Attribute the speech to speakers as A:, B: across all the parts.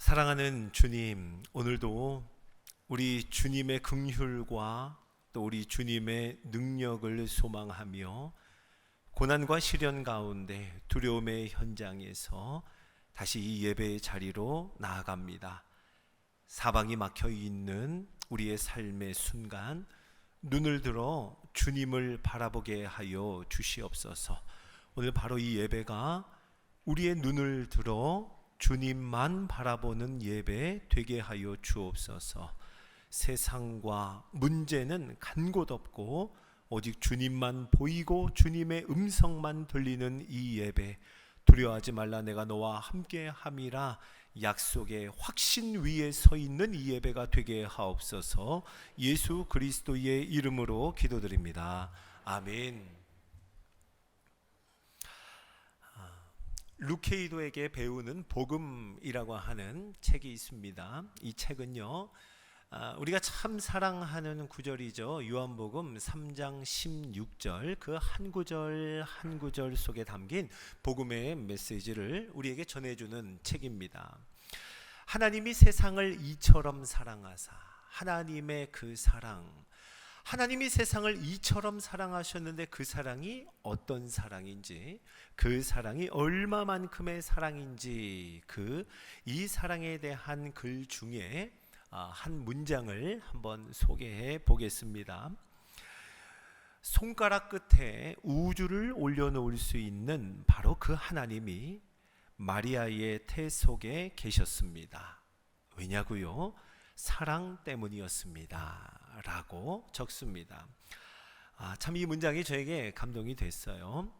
A: 사랑하는 주님, 오늘도 우리 주님의 긍휼과 또 우리 주님의 능력을 소망하며 고난과 시련 가운데 두려움의 현장에서 다시 이 예배의 자리로 나아갑니다. 사방이 막혀 있는 우리의 삶의 순간 눈을 들어 주님을 바라보게 하여 주시옵소서. 오늘 바로 이 예배가 우리의 눈을 들어 주님만 바라보는 예배 되게 하여 주옵소서. 세상과 문제는 간 곳 없고 오직 주님만 보이고 주님의 음성만 들리는 이 예배, 두려워하지 말라 내가 너와 함께 함이라 약속의 확신 위에 서 있는 이 예배가 되게 하옵소서. 예수 그리스도의 이름으로 기도드립니다. 아멘. 루케이도에게 배우는 복음이라고 하는 책이 있습니다. 이 책은요, 우리가 참 사랑하는 구절이죠. 요한복음 3장 16절, 그 한 구절 한 구절 속에 담긴 복음의 메시지를 우리에게 전해주는 책입니다. 하나님이 세상을 이처럼 사랑하사, 하나님의 그 사랑, 하나님이 세상을 이처럼 사랑하셨는데 그 사랑이 어떤 사랑인지, 그 사랑이 얼마만큼의 사랑인지, 이 사랑에 대한 글 중에 한 문장을 한번 소개해 보겠습니다. 손가락 끝에 우주를 올려놓을 수 있는 바로 그 하나님이 마리아의 태 속에 계셨습니다. 왜냐고요? 사랑 때문이었습니다 라고 적습니다. 참 이 문장이 저에게 감동이 됐어요.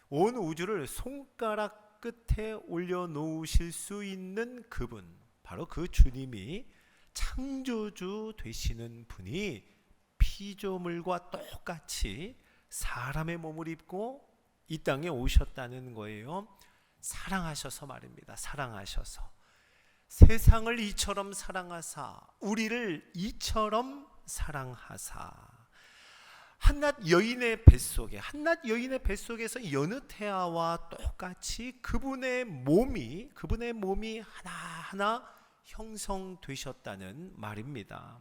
A: 온 우주를 손가락 끝에 올려놓으실 수 있는 그분, 바로 그 주님이 창조주 되시는 분이 피조물과 똑같이 사람의 몸을 입고 이 땅에 오셨다는 거예요. 사랑하셔서 말입니다. 사랑하셔서 세상을 이처럼 사랑하사 우리를 이처럼 사랑하사 한낱 여인의 뱃속에서 여느 태아와 똑같이 그분의 몸이 하나하나 형성되셨다는 말입니다.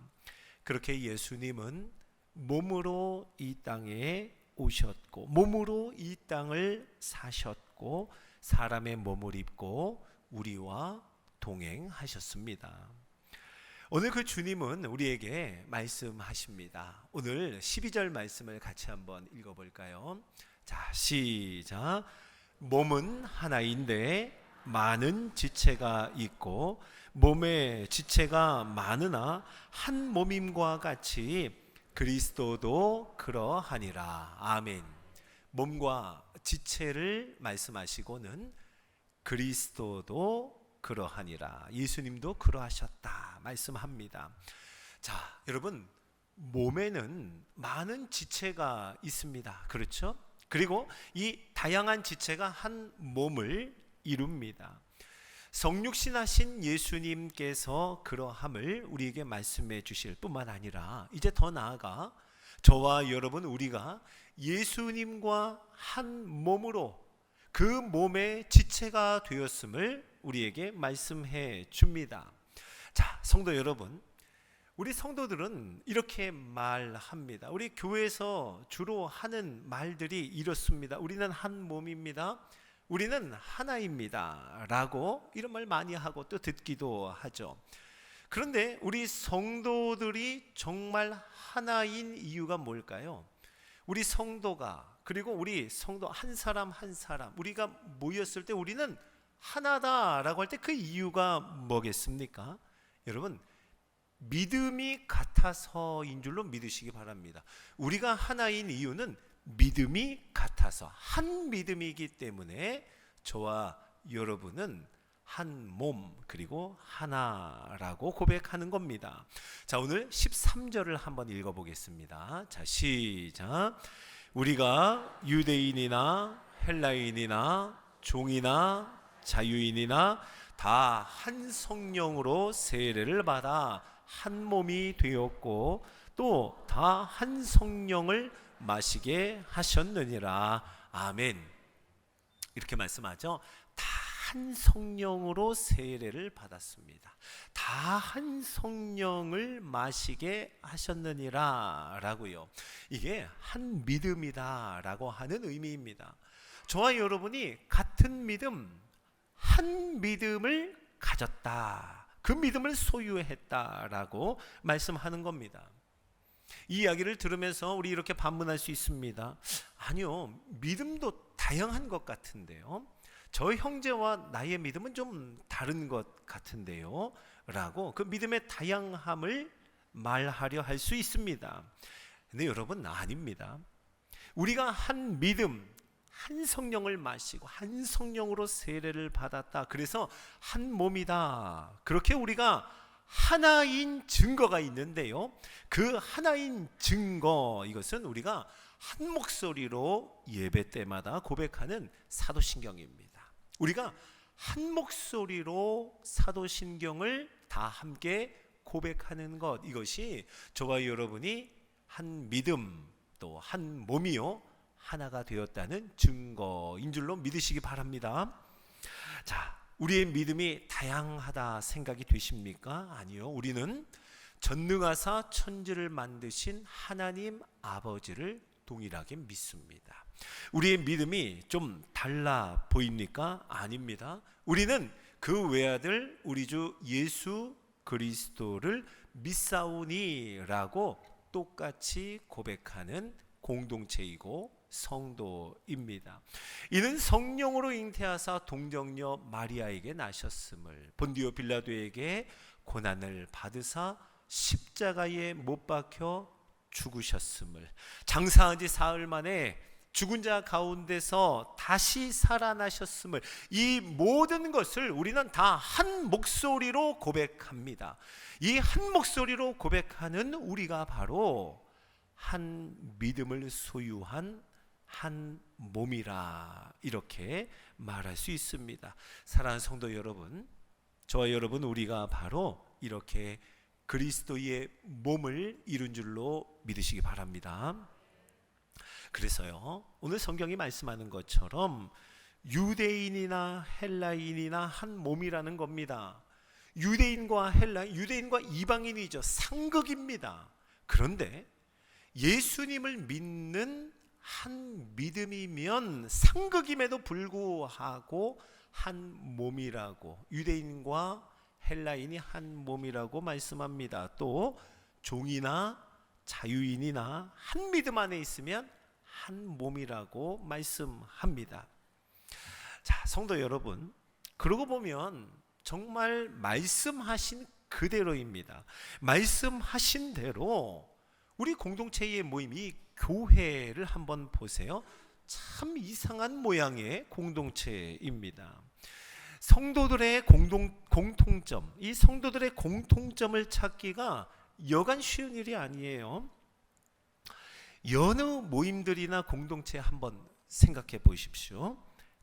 A: 그렇게 예수님은 몸으로 이 땅에 오셨고 몸으로 이 땅을 사셨고 사람의 몸을 입고 우리와 동행하셨습니다. 오늘 그 주님은 우리에게 말씀하십니다. 오늘 12절 말씀을 같이 한번 읽어볼까요? 자, 시작. 몸은 하나인데 많은 지체가 있고 몸에 지체가 많으나 한 몸임과 같이 그리스도도 그러하니라. 아멘. 몸과 지체를 말씀하시고는 그리스도도 그러하니라. 예수님도 그러하셨다 말씀합니다. 자, 여러분, 몸에는 많은 지체가 있습니다. 그렇죠? 그리고 이 다양한 지체가 한 몸을 이룹니다. 성육신하신 예수님께서 그러함을 우리에게 말씀해 주실 뿐만 아니라 이제 더 나아가 저와 여러분 우리가 예수님과 한 몸으로 그 몸의 지체가 되었음을 우리에게 말씀해 줍니다. 자, 성도 여러분, 우리 성도들은 이렇게 말합니다. 우리 교회에서 주로 하는 말들이 이렇습니다. 우리는 한 몸입니다. 우리는 하나입니다 라고 이런 말 많이 하고 또 듣기도 하죠. 그런데 우리 성도들이 정말 하나인 이유가 뭘까요? 우리 성도가, 그리고 우리 성도 한 사람 한 사람, 우리가 모였을 때 우리는 하나다라고 할 때 그 이유가 뭐겠습니까? 여러분, 믿음이 같아서인 줄로 믿으시기 바랍니다. 우리가 하나인 이유는 믿음이 같아서, 한 믿음이기 때문에 저와 여러분은 한 몸 그리고 하나라고 고백하는 겁니다. 자, 오늘 13절을 한번 읽어보겠습니다. 자, 시작. 우리가 유대인이나 헬라인이나 종이나 자유인이나 다 한 성령으로 세례를 받아 한 몸이 되었고 또 다 한 성령을 마시게 하셨느니라. 아멘. 이렇게 말씀하죠. 다 한 성령으로 세례를 받았습니다. 다 한 성령을 마시게 하셨느니라 라고요. 이게 한 믿음이다 라고 하는 의미입니다. 저와 여러분이 같은 믿음, 한 믿음을 가졌다, 그 믿음을 소유했다라고 말씀하는 겁니다. 이 이야기를 들으면서 우리 이렇게 반문할 수 있습니다. 아니요, 믿음도 다양한 것 같은데요, 저 형제와 나의 믿음은 좀 다른 것 같은데요 라고 그 믿음의 다양함을 말하려 할 수 있습니다. 근데 여러분, 아닙니다. 우리가 한 믿음, 한 성령을 마시고 한 성령으로 세례를 받았다, 그래서 한 몸이다, 그렇게 우리가 하나인 증거가 있는데요, 그 하나인 증거, 이것은 우리가 한 목소리로 예배 때마다 고백하는 사도신경입니다. 우리가 한 목소리로 사도신경을 다 함께 고백하는 것, 이것이 저와 여러분이 한 믿음 또 한 몸이요 하나가 되었다는 증거인 줄로 믿으시기 바랍니다. 자, 우리의 믿음이 다양하다 생각이 되십니까? 아니요, 우리는 전능하사 천지를 만드신 하나님 아버지를 동일하게 믿습니다. 우리의 믿음이 좀 달라 보입니까? 아닙니다. 우리는 그 외아들 우리 주 예수 그리스도를 믿사오니라고 똑같이 고백하는 공동체이고 성도입니다. 이는 성령으로 잉태하사 동정녀 마리아에게 나셨음을, 본디오 빌라도에게 고난을 받으사 십자가에 못 박혀 죽으셨음을, 장사한 지 사흘 만에 죽은 자 가운데서 다시 살아나셨음을, 이 모든 것을 우리는 다 한 목소리로 고백합니다. 이 한 목소리로 고백하는 우리가 바로 한 믿음을 소유한 한 몸이라, 이렇게 말할 수 있습니다. 사랑하는 성도 여러분, 저와 여러분, 우리가 바로 이렇게 그리스도의 몸을 이룬 줄로 믿으시기 바랍니다. 그래서요, 오늘 성경이 말씀하는 것처럼 유대인이나 헬라인이나 한 몸이라는 겁니다. 유대인과 헬라인, 유대인과 이방인이죠. 상극입니다. 그런데 예수님을 믿는 한 믿음이면 상극임에도 불구하고 한 몸이라고, 유대인과 헬라인이 한 몸이라고 말씀합니다. 또 종이나 자유인이나 한 믿음 안에 있으면 한 몸이라고 말씀합니다. 자, 성도 여러분, 그러고 보면 정말 말씀하신 그대로입니다. 말씀하신 대로 우리 공동체의 모임, 이 교회를 한번 보세요. 참 이상한 모양의 공동체입니다. 성도들의 공통점, 이 성도들의 공통점을 찾기가 여간 쉬운 일이 아니에요. 여느 모임들이나 공동체 한번 생각해 보십시오.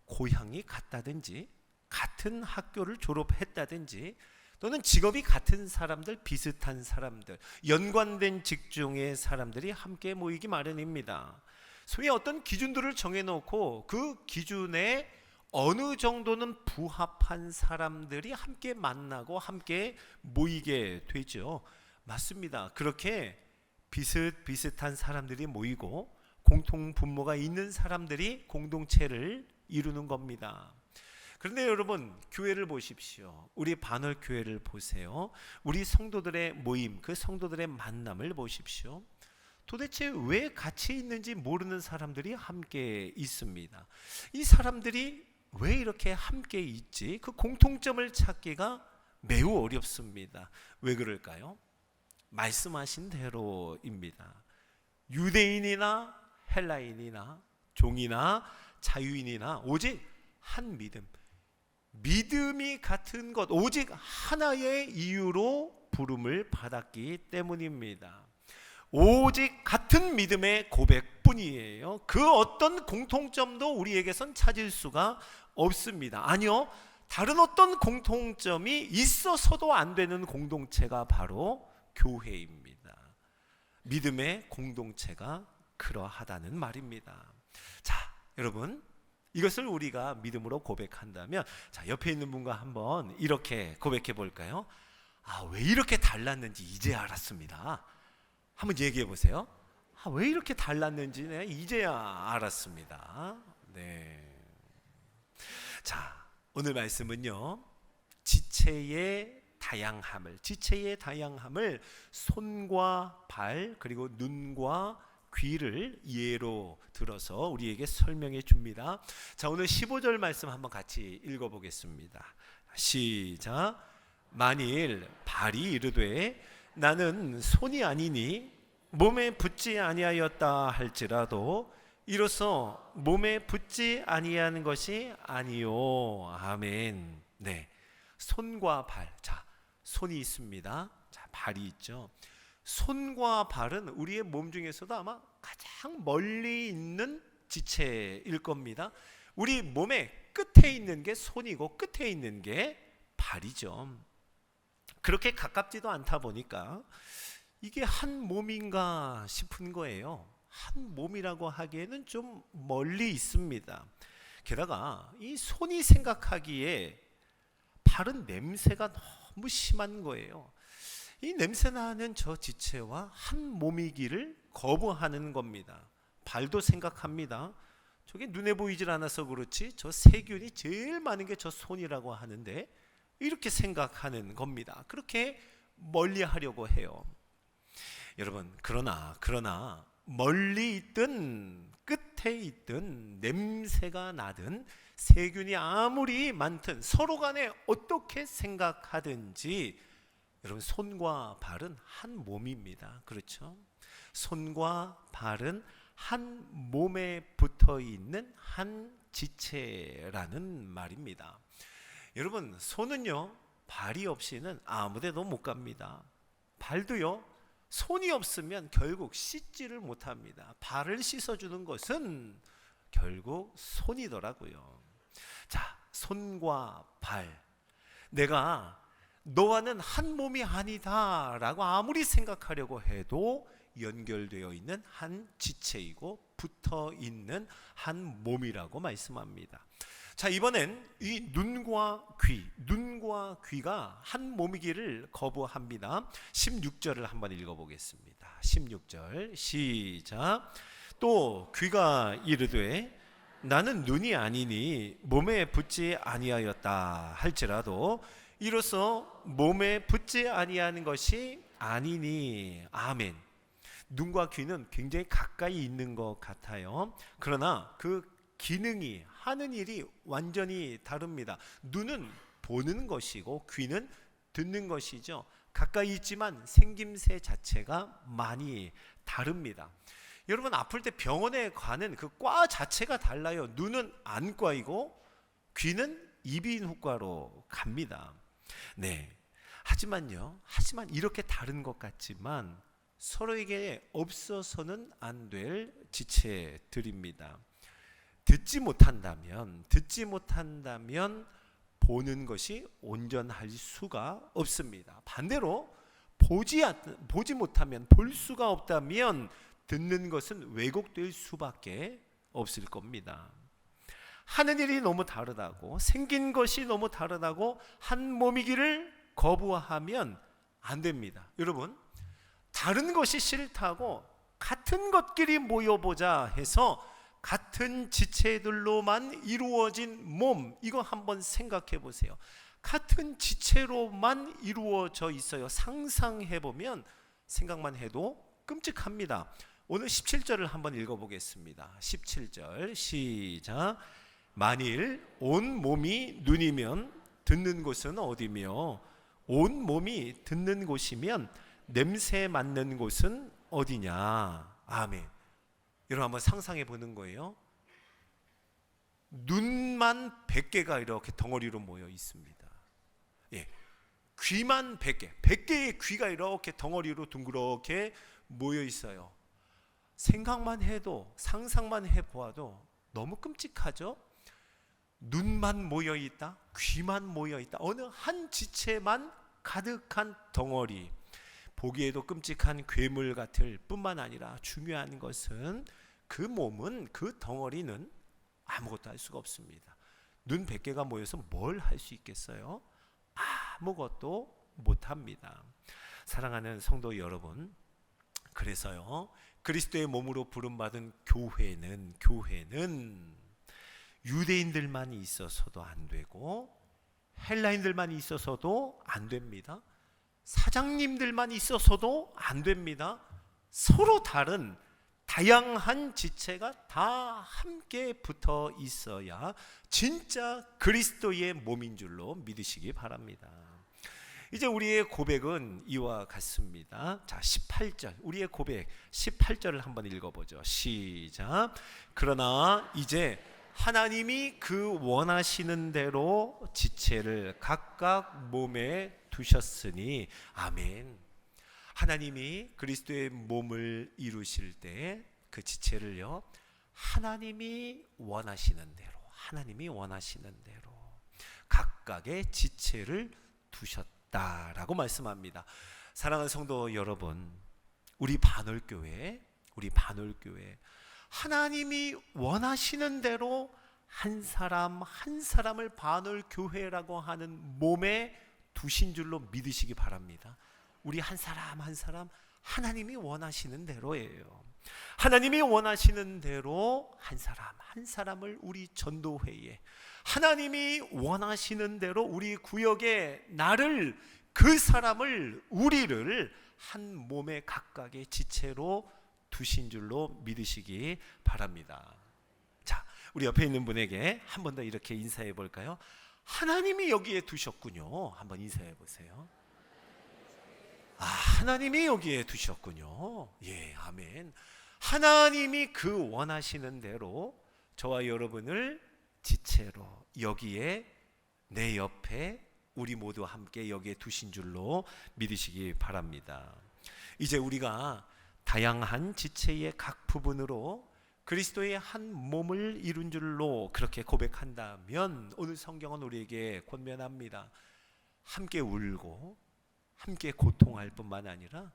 A: 고향이 같다든지, 같은 학교를 졸업했다든지, 또는 직업이 같은 사람들, 비슷한 사람들, 연관된 직종의 사람들이 함께 모이기 마련입니다. 소위 어떤 기준들을 정해놓고 그 기준에 어느 정도는 부합한 사람들이 함께 만나고 함께 모이게 되죠. 맞습니다. 그렇게 비슷비슷한 사람들이 모이고 공통 분모가 있는 사람들이 공동체를 이루는 겁니다. 그런데 여러분, 교회를 보십시오. 우리 반월 교회를 보세요. 우리 성도들의 모임, 그 성도들의 만남을 보십시오. 도대체 왜 같이 있는지 모르는 사람들이 함께 있습니다. 이 사람들이 왜 이렇게 함께 있지? 그 공통점을 찾기가 매우 어렵습니다. 왜 그럴까요? 말씀하신 대로입니다. 유대인이나 헬라인이나 종이나 자유인이나 오직 한 믿음, 믿음이 같은 것, 오직 하나의 이유로 부름을 받았기 때문입니다. 오직 같은 믿음의 고백뿐이에요. 그 어떤 공통점도 우리에게선 찾을 수가 없습니다. 아니요, 다른 어떤 공통점이 있어서도 안 되는 공동체가 바로 교회입니다. 믿음의 공동체가 그러하다는 말입니다. 자, 여러분, 이것을 우리가 믿음으로 고백한다면, 자, 옆에 있는 분과 한번 이렇게 고백해 볼까요? 아, 왜 이렇게 달랐는지 이제 알았습니다. 한번 얘기해 보세요. 아, 왜 이렇게 달랐는지 내가 이제야 알았습니다. 네. 자, 오늘 말씀은요, 지체의 다양함을 손과 발 그리고 눈과 귀를 예로 들어서 우리에게 설명해 줍니다. 자, 오늘 15절 말씀 한번 같이 읽어보겠습니다. 시작. 만일 발이 이르되 나는 손이 아니니 몸에 붙지 아니하였다 할지라도 이로써 몸에 붙지 아니하는 것이 아니요. 아멘. 네, 손과 발. 자, 손이 있습니다. 자, 발이 있죠. 손과 발은 우리의 몸 중에서도 아마 가장 멀리 있는 지체일 겁니다. 우리 몸의 끝에 있는 게 손이고 끝에 있는 게 발이죠. 그렇게 가깝지도 않다 보니까 이게 한 몸인가 싶은 거예요. 한 몸이라고 하기에는 좀 멀리 있습니다. 게다가 이 손이 생각하기에 발은 냄새가 너무 심한 거예요. 이 냄새나는 저 지체와 한 몸이기를 거부하는 겁니다. 발도 생각합니다. 저게 눈에 보이질 않아서 그렇지 저 세균이 제일 많은 게 저 손이라고 하는데 이렇게 생각하는 겁니다. 그렇게 멀리 하려고 해요. 여러분, 그러나 멀리 있든 끝에 있든 냄새가 나든 세균이 아무리 많든 서로 간에 어떻게 생각하든지 여러분, 손과 발은 한 몸입니다. 그렇죠? 손과 발은 한 몸에 붙어 있는 한 지체라는 말입니다. 여러분, 손은요, 발이 없이는 아무데도 못 갑니다. 발도요, 손이 없으면 결국 씻지를 못합니다. 발을 씻어주는 것은 결국 손이더라고요. 자, 손과 발. 내가 너와는 한 몸이 아니다 라고 아무리 생각하려고 해도 연결되어 있는 한 지체이고 붙어 있는 한 몸이라고 말씀합니다. 자, 이번엔 이 눈과 귀가 한 몸이기를 거부합니다. 16절을 한번 읽어보겠습니다. 16절 시작. 또 귀가 이르되 나는 눈이 아니니 몸에 붙지 아니하였다 할지라도 이로써 몸에 붙지 아니하는 것이 아니니. 아멘. 눈과 귀는 굉장히 가까이 있는 것 같아요. 그러나 그 기능이 하는 일이 완전히 다릅니다. 눈은 보는 것이고 귀는 듣는 것이죠. 가까이 있지만 생김새 자체가 많이 다릅니다. 여러분, 아플 때 병원에 가는 그 과 자체가 달라요. 눈은 안과이고 귀는 이비인후과로 갑니다. 네. 하지만 이렇게 다른 것 같지만 서로에게 없어서는 안 될 지체들입니다. 듣지 못한다면 보는 것이 온전할 수가 없습니다. 반대로 보지 못하면 볼 수가 없다면 듣는 것은 왜곡될 수밖에 없을 겁니다. 하는 일이 너무 다르다고, 생긴 것이 너무 다르다고 한 몸이기를 거부하면 안 됩니다. 여러분, 다른 것이 싫다고 같은 것끼리 모여보자 해서 같은 지체들로만 이루어진 몸, 이거 한번 생각해 보세요. 같은 지체로만 이루어져 있어요. 상상해 보면, 생각만 해도 끔찍합니다. 오늘 17절을 한번 읽어보겠습니다. 17절 시작. 만일 온 몸이 눈이면 듣는 곳은 어디며 온 몸이 듣는 곳이면 냄새 맡는 곳은 어디냐. 아멘. 여러분, 한번 상상해 보는 거예요. 눈만 100개가 이렇게 덩어리로 모여 있습니다. 예. 귀만 100개, 100개의 귀가 이렇게 덩어리로 둥그렇게 모여 있어요. 생각만 해도, 상상만 해보아도 너무 끔찍하죠? 눈만 모여 있다, 귀만 모여 있다, 어느 한 지체만 가득한 덩어리. 보기에도 끔찍한 괴물 같을 뿐만 아니라 중요한 것은 그 몸은, 그 덩어리는 아무것도 할 수가 없습니다. 눈 100개가 모여서 뭘 할 수 있겠어요? 아무것도 못합니다. 사랑하는 성도 여러분, 그래서요, 그리스도의 몸으로 부름받은 교회는 유대인들만 있어서도 안 되고 헬라인들만 있어서도 안 됩니다. 사장님들만 있어서도 안 됩니다. 서로 다른 다양한 지체가 다 함께 붙어 있어야 진짜 그리스도의 몸인 줄로 믿으시기 바랍니다. 이제 우리의 고백은 이와 같습니다. 자, 18절, 우리의 고백 18절을 한번 읽어보죠. 시작. 그러나 이제 하나님이 그 원하시는 대로 지체를 각각 몸에 두셨으니 아멘. 하나님이 그리스도의 몸을 이루실 때 그 지체를요, 하나님이 원하시는 대로 각각의 지체를 두셨다라고 말씀합니다. 사랑하는 성도 여러분, 우리 반올교회 하나님이 원하시는 대로 한 사람 한 사람을 반올교회라고 하는 몸에 두신 줄로 믿으시기 바랍니다. 우리 한 사람 한 사람 하나님이 원하시는 대로예요. 하나님이 원하시는 대로 한 사람 한 사람을 우리 전도회에, 하나님이 원하시는 대로 우리 구역에 나를, 그 사람을, 우리를 한 몸의 각각의 지체로 두신 줄로 믿으시기 바랍니다. 자, 우리 옆에 있는 분에게 한 번 더 이렇게 인사해 볼까요? 하나님이 여기에 두셨군요. 한번 인사해 보세요. 하나님이 여기에 두셨군요. 예, 아멘. 하나님이 그 원하시는 대로 저와 여러분을 지체로 여기에, 내 옆에 우리 모두 함께 여기에 두신 줄로 믿으시기 바랍니다. 이제 우리가 다양한 지체의 각 부분으로 그리스도의 한 몸을 이룬 줄로 그렇게 고백한다면 오늘 성경은 우리에게 권면합니다. 함께 울고 함께 고통할 뿐만 아니라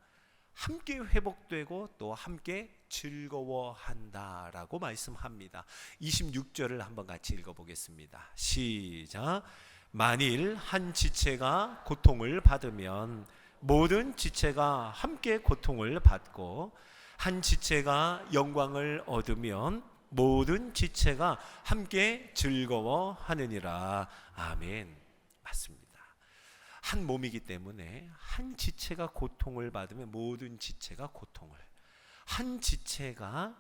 A: 함께 회복되고 또 함께 즐거워한다라고 말씀합니다. 26절을 한번 같이 읽어보겠습니다. 시작. 만일 한 지체가 고통을 받으면 모든 지체가 함께 고통을 받고, 한 지체가 영광을 얻으면 모든 지체가 함께 즐거워하느니라. 아멘. 맞습니다. 한 몸이기 때문에 한 지체가 고통을 받으면 모든 지체가 고통을, 한 지체가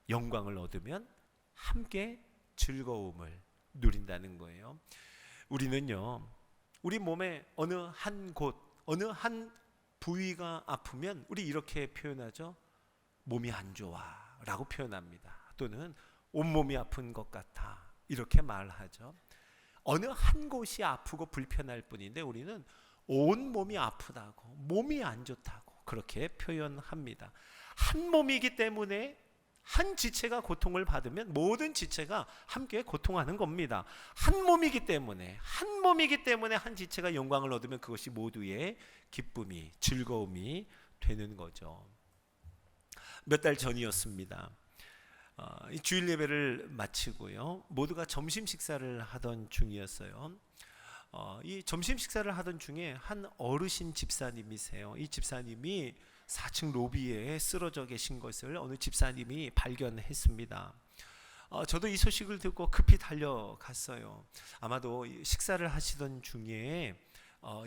A: 영광을 얻으면 함께 즐거움을 누린다는 거예요. 우리는요, 우리 몸에 어느 한 곳, 어느 한 부위가 아프면 우리 이렇게 표현하죠. 몸이 안 좋아 라고 표현합니다. 또는 온몸이 아픈 것 같아 이렇게 말하죠. 어느 한 곳이 아프고 불편할 뿐인데 우리는 온 몸이 아프다고, 몸이 안 좋다고 그렇게 표현합니다. 한 몸이기 때문에 한 지체가 고통을 받으면 모든 지체가 함께 고통하는 겁니다. 한 몸이기 때문에 한 지체가 영광을 얻으면 그것이 모두의 기쁨이, 즐거움이 되는 거죠. 몇 달 전이었습니다. 이 주일 예배를 마치고요, 모두가 점심 식사를 하던 중이었어요. 이 점심 식사를 하던 중에 한 어르신 집사님이세요. 이 집사님이 4층 로비에 쓰러져 계신 것을 어느 집사님이 발견했습니다. 저도 이 소식을 듣고 급히 달려갔어요. 아마도 식사를 하시던 중에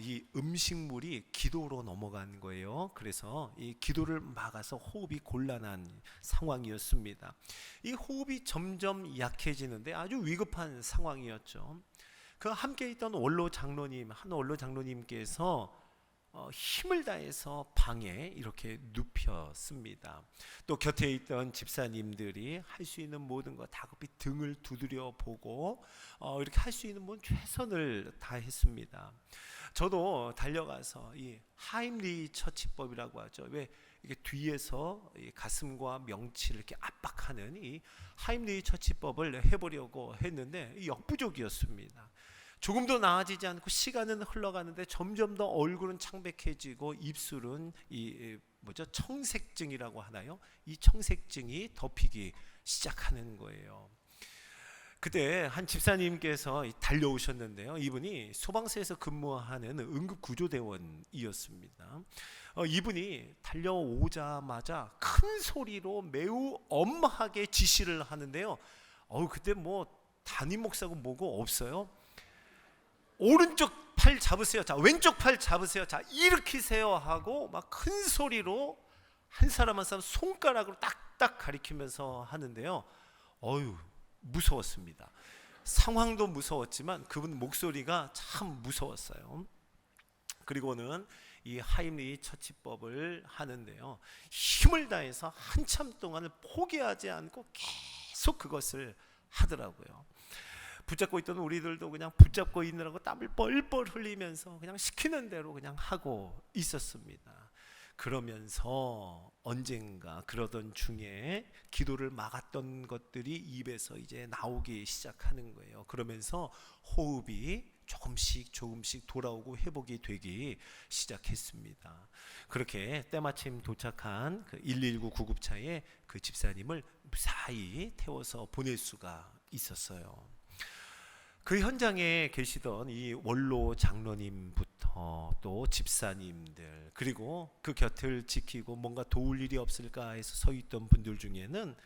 A: 이 음식물이 기도로 넘어간 거예요. 그래서 이 기도를 막아서 호흡이 곤란한 상황이었습니다. 이 호흡이 점점 약해지는데 아주 위급한 상황이었죠. 그 함께 있던 원로 장로님, 한 원로 장로님께서 힘을 다해서 방에 이렇게 눕혔습니다. 또 곁에 있던 집사님들이 할 수 있는 모든 것 다급히 등을 두드려 보고 이렇게 할 수 있는 모든 최선을 다했습니다. 저도 달려가서 이 하임리 처치법이라고 하죠. 왜 이게 뒤에서 이 가슴과 명치를 이렇게 압박하는 이 하임리 처치법을 해보려고 했는데 역부족이었습니다. 조금도 나아지지 않고 시간은 흘러가는데 점점 더 얼굴은 창백해지고 입술은 청색증이라고 하나요? 이 청색증이 덮이기 시작하는 거예요. 그때 한 집사님께서 달려오셨는데요. 이분이 소방서에서 근무하는 응급구조대원이었습니다. 이분이 달려오자마자 큰 소리로 매우 엄하게 지시를 하는데요. 그때 뭐 담임 목사고 뭐고 없어요. 오른쪽 팔 잡으세요. 자, 왼쪽 팔 잡으세요. 자, 일으키세요 하고 막 큰 소리로 한 사람 한 사람 손가락으로 딱딱 가리키면서 하는데요. 무서웠습니다. 상황도 무서웠지만 그분 목소리가 참 무서웠어요. 그리고는 이 하임리히 처치법을 하는데요. 힘을 다해서 한참 동안을 포기하지 않고 계속 그것을 하더라고요. 붙잡고 있던 우리들도 그냥 붙잡고 있느라고 땀을 뻘뻘 흘리면서 그냥 시키는 대로 그냥 하고 있었습니다. 그러면서 언젠가 그러던 중에 기도를 막았던 것들이 입에서 이제 나오기 시작하는 거예요. 그러면서 호흡이 조금씩 돌아오고 회복이 되기 시작했습니다. 그렇게 때마침 도착한 그 119 구급차에 그 집사님을 무사히 태워서 보낼 수가 있었어요. 그 현장에 계시던 이 원로 장로님부터 또 집사님들, 그리고 그 곁을 지키고 뭔가 도울 일이 없을까 해서 서 있던 분들 중에는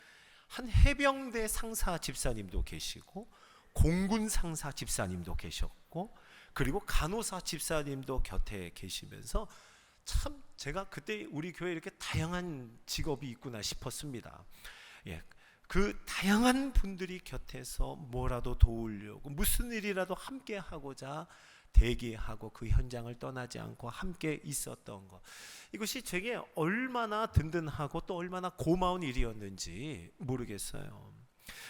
A: 한 해병대 상사 집사님도 계시고 공군 상사 집사님도 계셨고, 그리고 간호사 집사님도 곁에 계시면서 참 제가 그때 우리 교회에 이렇게 다양한 직업이 있구나 싶었습니다. 그 다양한 분들이 곁에서 뭐라도 도우려고 무슨 일이라도 함께 하고자 대기하고 그 현장을 떠나지 않고 함께 있었던 것, 이것이 제게 얼마나 든든하고 또 얼마나 고마운 일이었는지 모르겠어요.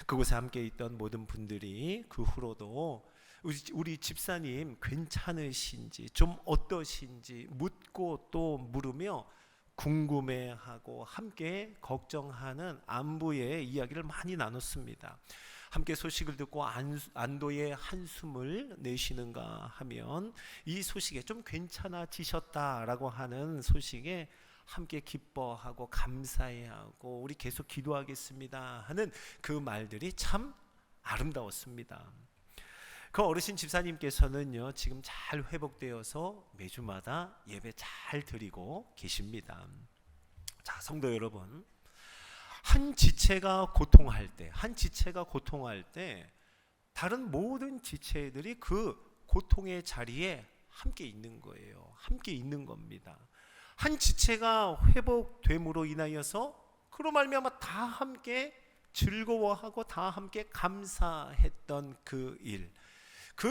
A: 그곳에 함께 있던 모든 분들이 그 후로도 우리 집사님 괜찮으신지 좀 어떠신지 묻고 또 물으며 궁금해하고 함께 걱정하는 안부의 이야기를 많이 나눴습니다. 함께 소식을 듣고 안도의 한숨을 내쉬는가 하면 이 소식에 좀 괜찮아지셨다라고 하는 소식에 함께 기뻐하고 감사해하고 우리 계속 기도하겠습니다 하는 그 말들이 참 아름다웠습니다. 그 어르신 집사님께서는요, 지금 잘 회복되어서 매주마다 예배 잘 드리고 계십니다. 자, 성도 여러분, 한 지체가 고통할 때 다른 모든 지체들이 그 고통의 자리에 함께 있는 거예요. 함께 있는 겁니다. 한 지체가 회복됨으로 인하여서 그로 말미암아 다 함께 즐거워하고 다 함께 감사했던 그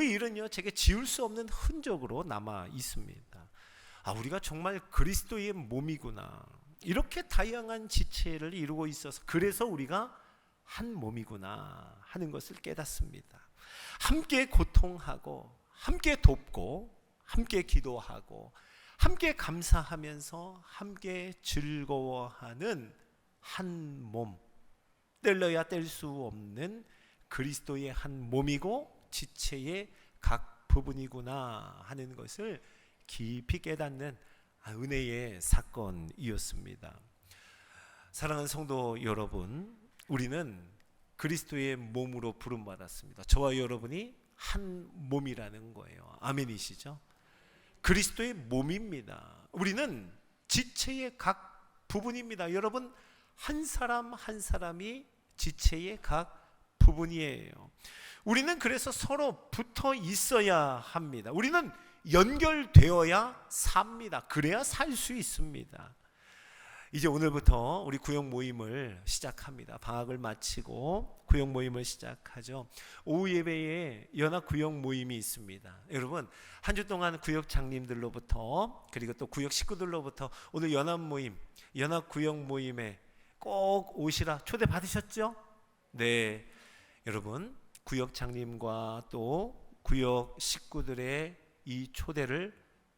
A: 일은요, 제게 지울 수 없는 흔적으로 남아 있습니다. 우리가 정말 그리스도의 몸이구나, 이렇게 다양한 지체를 이루고 있어서 그래서 우리가 한 몸이구나 하는 것을 깨닫습니다. 함께 고통하고 함께 돕고 함께 기도하고 함께 감사하면서 함께 즐거워하는 한 몸, 뗄래야 뗄 수 없는 그리스도의 한 몸이고 지체의 각 부분이구나 하는 것을 깊이 깨닫는 은혜의 사건이었습니다. 사랑하는 성도 여러분, 우리는 그리스도의 몸으로 부름받았습니다. 저와 여러분이 한 몸이라는 거예요. 아멘이시죠? 그리스도의 몸입니다. 우리는 지체의 각 부분입니다. 여러분, 한 사람 한 사람이 지체의 각 부분이에요. 우리는 그래서 서로 붙어 있어야 합니다. 우리는 연결되어야 삽니다. 그래야 살 수 있습니다. 이제 오늘부터 우리 구역 모임을 시작합니다. 방학을 마치고 구역 모임을 시작하죠. 오후 예배에 연합 구역 모임이 있습니다. 여러분, 한 주 동안 구역 장님들로부터 그리고 또 구역 식구들로부터 오늘 연합 모임, 연합 구역 모임에 꼭 오시라 초대 받으셨죠? 네, 여러분, 구역 장님과 또 구역 식구들의 이 초대를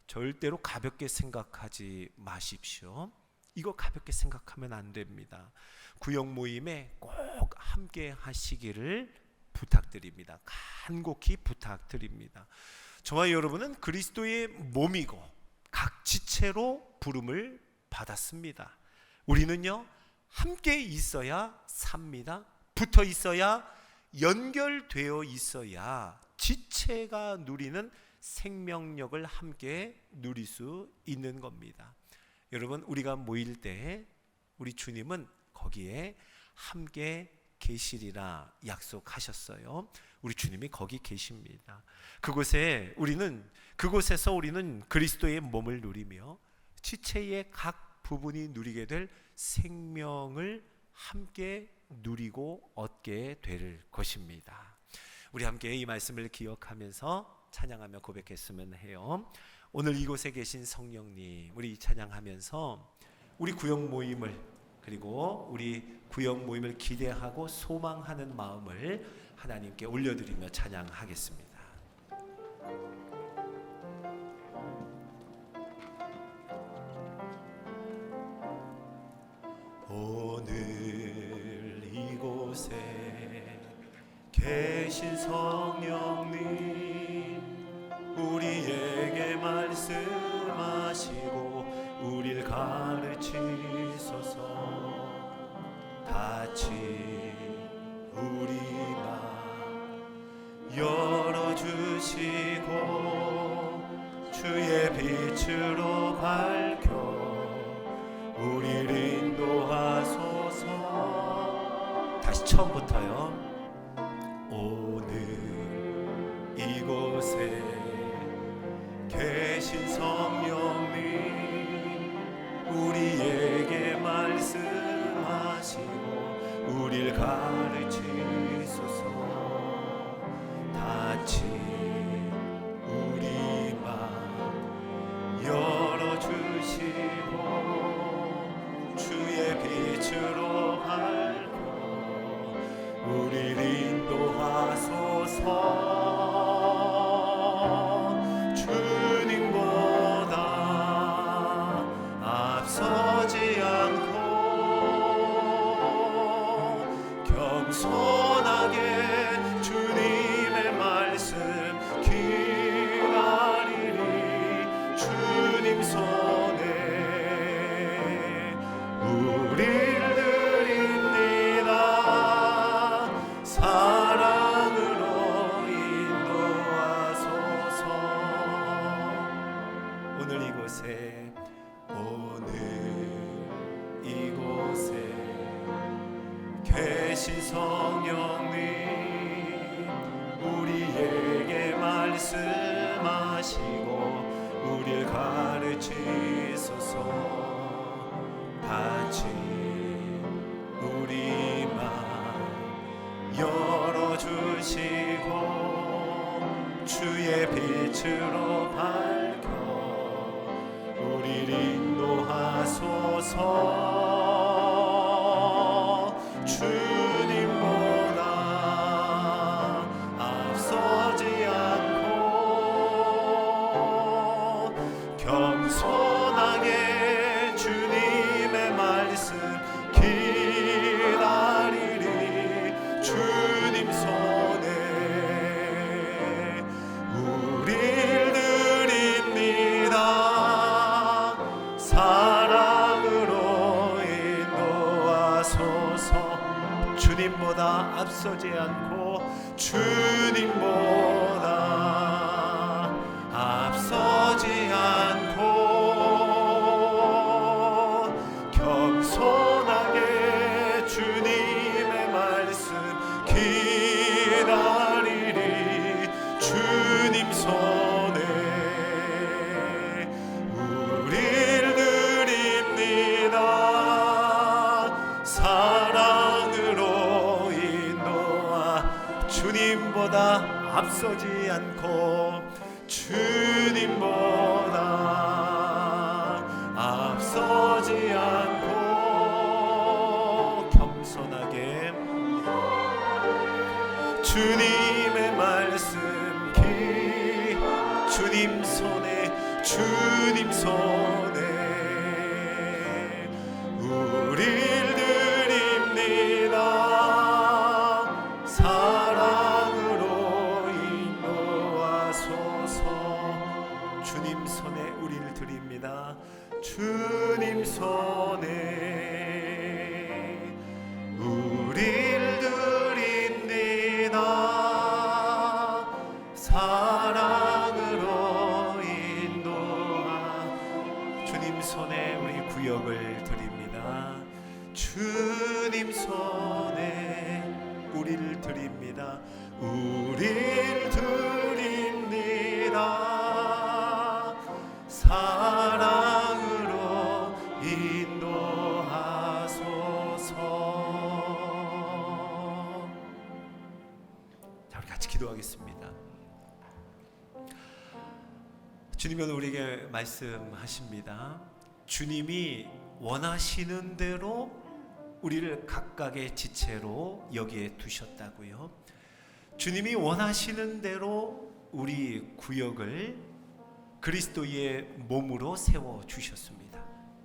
A: 절대로 가볍게 생각하지 마십시오. 이거 가볍게 생각하면 안 됩니다. 구역 모임에 꼭 함께 하시기를 부탁드립니다. 간곡히 부탁드립니다. 저와 여러분은 그리스도의 몸이고 각 지체로 부름을 받았습니다. 우리는요, 함께 있어야 삽니다. 붙어 있어야 연결되어 있어야 지체가 누리는 생명력을 함께 누릴 수 있는 겁니다. 여러분, 우리가 모일 때 우리 주님은 거기에 함께 계시리라 약속하셨어요. 우리 주님이 거기 계십니다. 그곳에서 우리는 그리스도의 몸을 누리며 지체의 각 부분이 누리게 될 생명을 함께 누리고 얻게 될 것입니다. 우리 함께 이 말씀을 기억하면서 찬양하며 고백했으면 해요. 오늘 이곳에 계신 성령님, 우리 찬양하면서 우리 구역 모임을, 그리고 우리 구역 모임을 기대하고 소망하는 마음을 하나님께 올려드리며 찬양하겠습니다. 오늘 이곳에 계신 성령님, 우리에게 말씀하시고 우릴 가르치소서. 다치 우리 맘 열어주시고 주의 빛으로 밝혀 우리를 인도하소서. 다시 처음부터요. 오늘 이곳에 계신 성령님, 우리에게 말씀하시고 우릴 가르치소서. 다치 우리 맘 열어주시고 주의 빛으로 밝혀 우릴 인도하소서. 주님보다 앞서지 않고 겸손하게 주님의 말씀 기다리리. 주님 손에 우리를 드립니다. 사랑으로 인도하소서. 오늘 이곳에 계신 성령님, 우리에게 말씀하시고 우릴 가르치소서. 다친 우리 맘 열어주시고 주의 빛으로 밝혀 우릴 인도하소서. 주님보다 앞서지 않고 겸손하게 주님의 말씀 기다리리. 주님 손에 우릴 드립니다. 사랑으로 인도하소서. 주님보다 앞서지 않고 주님보다 앞서지 않고 겸손하게 주님의 말씀 기다리리. 주님 손에 우릴 드립니다. 사랑으로 인도하. 주님보다 앞서지 않고 주님보다 앞서지 않고 겸손하게 주님의 말씀 주님 손에 우릴 드립니다. 사랑으로 인도하소서. 주님 손에 우리를 드립니다. 주님 손에 우리를 드립니다. 주님 손에 우리 구역을 드립니다. 주님 손에 우리를 드립니다. 우리를 드립니다. 사랑으로 인도하소서. 자, 우리 같이 기도하겠습니다. 주님은 우리에게 말씀하십니다. 주님이 원하시는 대로 우리를 각각의 지체로 여기에 두셨다고요. 주님이 원하시는 대로 우리 구역을 그리스도의 몸으로 세워주셨습니다.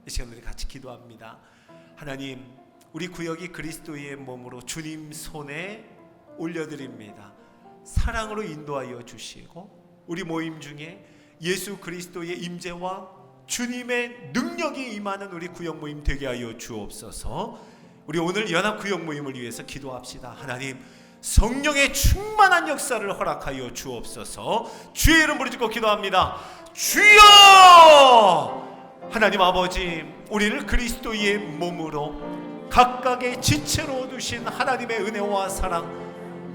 A: 이 시간 우리 같이 기도합니다. 하나님, 우리 구역이 그리스도의 몸으로 주님 손에 올려드립니다. 사랑으로 인도하여 주시고 우리 모임 중에 예수 그리스도의 임재와 주님의 능력이 임하는 우리 구역 모임 되게 하여 주옵소서. 우리 오늘 연합 구역 모임을 위해서 기도합시다. 하나님, 성령의 충만한 역사를 허락하여 주옵소서. 주의 이름 부르짖고 기도합니다. 주여! 하나님 아버지, 우리를 그리스도의 몸으로 각각의 지체로 두신 하나님의 은혜와 사랑,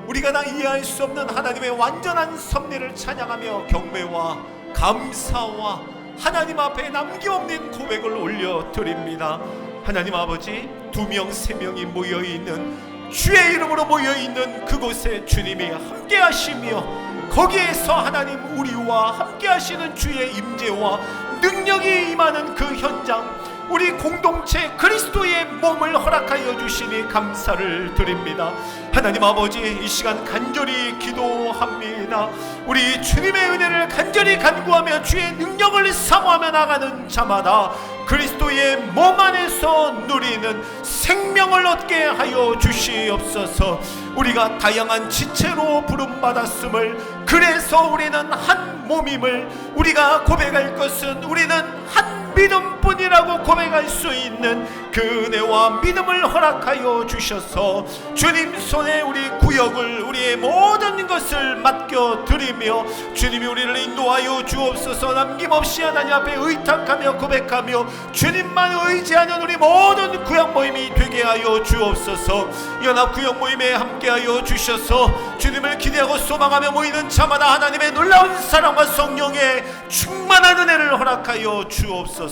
A: 우리가 다 이해할 수 없는 하나님의 완전한 섭리를 찬양하며 경배와 감사와 하나님 앞에 남김없는 고백을 올려드립니다. 하나님 아버지, 2명 3명이 모여있는 주의 이름으로 모여있는 그곳에 주님이 함께 하시며 거기에서 하나님 우리와 함께 하시는 주의 임재와 능력이 임하는 그 현장, 우리 공동체 그리스도의 몸을 허락하여 주시니 감사를 드립니다. 하나님 아버지, 이 시간 간절히 기도합니다. 우리 주님의 은혜를 간절히 간구하며 주의 능력을 사모하며 나가는 자마다 그리스도의 몸 안에서 누리는 생명을 얻게 하여 주시옵소서. 우리가 다양한 지체로 부름받았음을, 그래서 우리는 한 몸임을 우리가 고백할 것은 우리는 한 믿음뿐이라고 고백할 수 있는 그 은혜와 믿음을 허락하여 주셔서 주님 손에 우리 구역을, 우리의 모든 것을 맡겨드리며 주님이 우리를 인도하여 주옵소서. 남김없이 하나님 앞에 의탁하며 고백하며 주님만 의지하는 우리 모든 구역 모임이 되게 하여 주옵소서. 연합 구역 모임에 함께하여 주셔서 주님을 기대하고 소망하며 모이는 자마다 하나님의 놀라운 사랑과 성령의 충만한 은혜를 허락하여 주옵소서.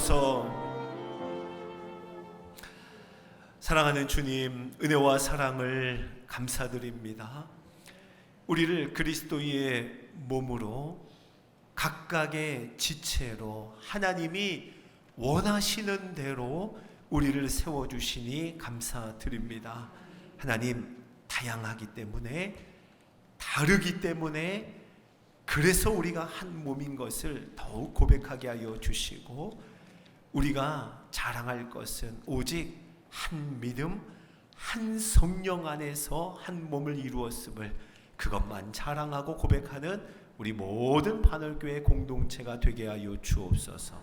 A: 사랑하는 주님, 은혜와 사랑을 감사드립니다. 우리를 그리스도의 몸으로 각각의 지체로 하나님이 원하시는 대로 우리를 세워주시니 감사드립니다. 하나님, 다양하기 때문에, 다르기 때문에, 그래서 우리가 한 몸인 것을 더욱 고백하게 하여 주시고, 우리가 자랑할 것은 오직 한 믿음, 한 성령 안에서 한 몸을 이루었음을, 그것만 자랑하고 고백하는 우리 모든 반월교회 공동체가 되게 하여 주옵소서.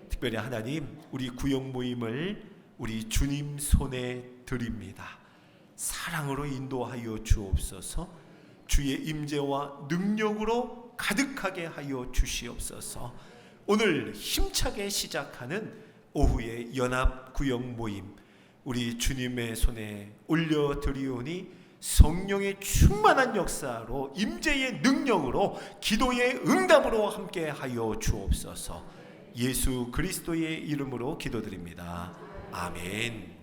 A: 특별히 하나님, 우리 구역 모임을 우리 주님 손에 드립니다. 사랑으로 인도하여 주옵소서. 주의 임재와 능력으로 가득하게 하여 주시옵소서. 오늘 힘차게 시작하는 오후의 연합 구역 모임, 우리 주님의 손에 올려드리오니 성령의 충만한 역사로, 임재의 능력으로, 기도의 응답으로 함께 하여 주옵소서. 예수 그리스도의 이름으로 기도드립니다. 아멘.